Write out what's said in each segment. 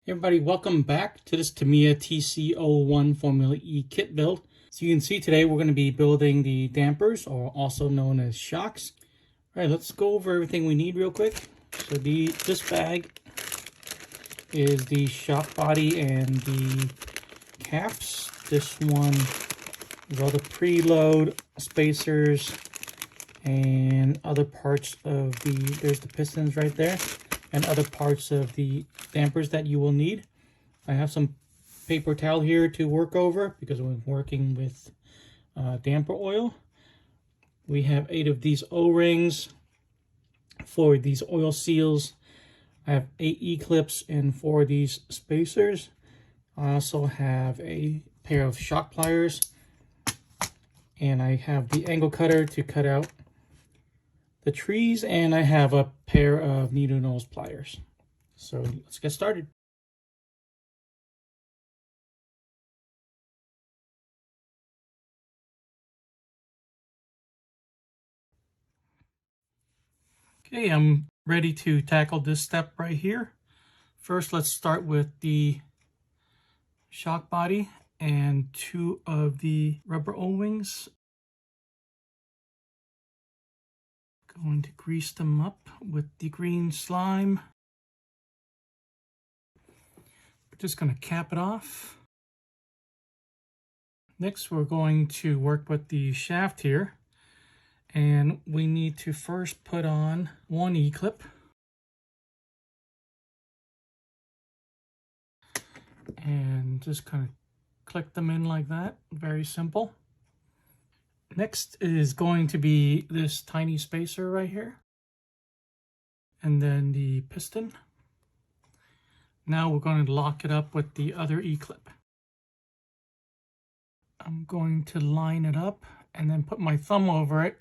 Hey everybody, welcome back to this Tamiya TC-01 Formula E kit build. So you can see today we're going to be building the dampers, or also known as shocks. All right, let's go over everything we need real quick. So this bag is the shock body and the caps. This one is all the preload spacers and other parts of there's the pistons right there, and other parts of the dampers that you will need. I have some paper towel here to work over because we're working with damper oil. We have 8 of these O-rings for these oil seals. I have 8 E-clips and 4 of these spacers. I also have a pair of shock pliers, and I have the angle cutter to cut out the trees, and I have a pair of needle nose pliers. So let's get started. Okay, I'm ready to tackle this step right here. First, let's start with the shock body and 2 of the rubber O-wings. Going to grease them up with the green slime. We're just going to cap it off. Next, we're going to work with the shaft here. And we need to first put on 1 E-clip. And just kind of click them in like that. Very simple. Next is going to be this tiny spacer right here. And then the piston. Now we're going to lock it up with the other E-clip. I'm going to line it up and then put my thumb over it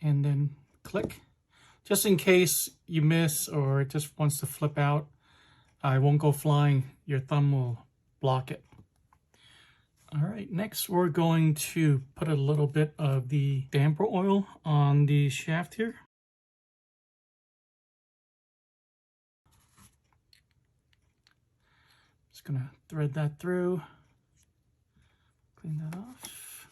and then click. Just in case you miss or it just wants to flip out, it won't go flying. Your thumb will block it. All right, next we're going to put a little bit of the damper oil on the shaft here. Just gonna thread that through, clean that off.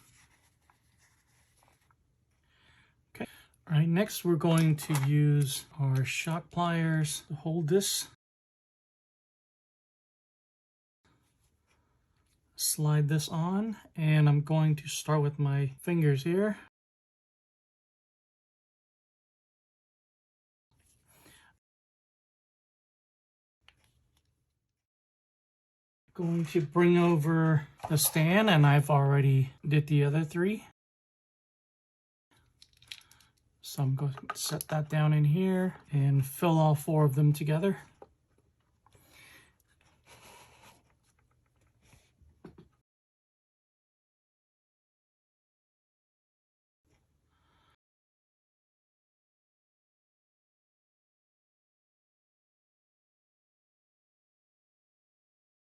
Okay, all right, next we're going to use our shock pliers to hold this. Slide this on, and I'm going to start with my fingers here. Going to bring over the stand, and I've already did the other 3. So I'm going to set that down in here and fill all 4 of them together.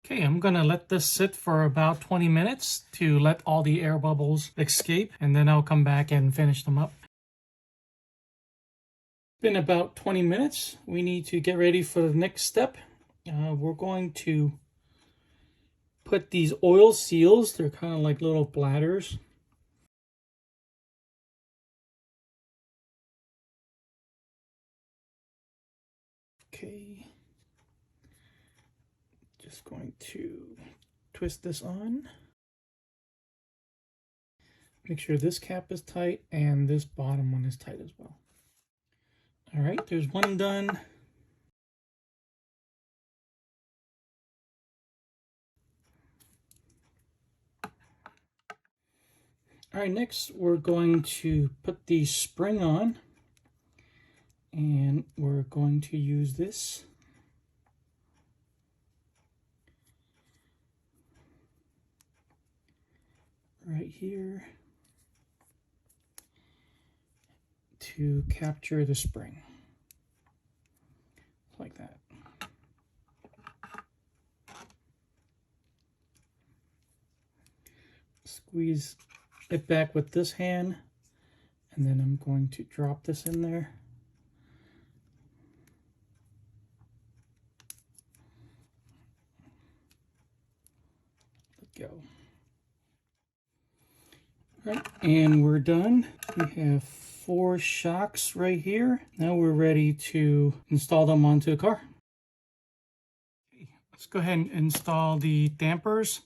Okay, I'm gonna let this sit for about 20 minutes to let all the air bubbles escape, and then I'll come back and finish them up. It's been about 20 minutes. We need to get ready for the next step. We're going to put these oil seals, they're kind of like little bladders. Okay. Just going to twist this on. Make sure this cap is tight and this bottom one is tight as well. All right, there's one done. All right, next we're going to put the spring on, and we're going to use this. Right here to capture the spring, like that. Squeeze it back with this hand, and then I'm going to drop this in there. go. All right, and we're done. We have 4 shocks right here. Now we're ready to install them onto the car. Okay, let's go ahead and install the dampers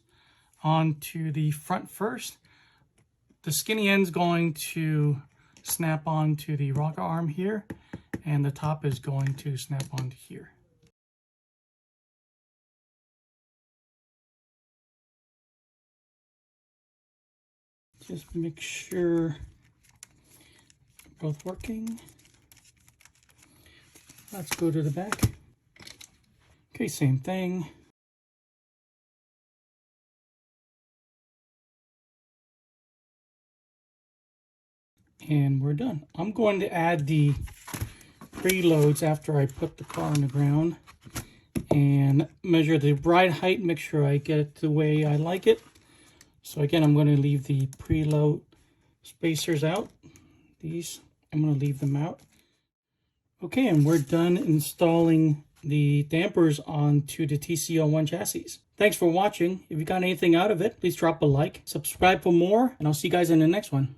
onto the front first. The skinny end's going to snap onto the rocker arm here, and the top is going to snap onto here. Just make sure both working. Let's go to the back. Okay, same thing. And we're done. I'm going to add the preloads after I put the car on the ground and measure the ride height, make sure I get it the way I like it. So again, I'm going to leave the preload spacers out. These, I'm going to leave them out. Okay, and we're done installing the dampers onto the TC-01 chassis. Thanks for watching. If you got anything out of it, please drop a like, subscribe for more, and I'll see you guys in the next one.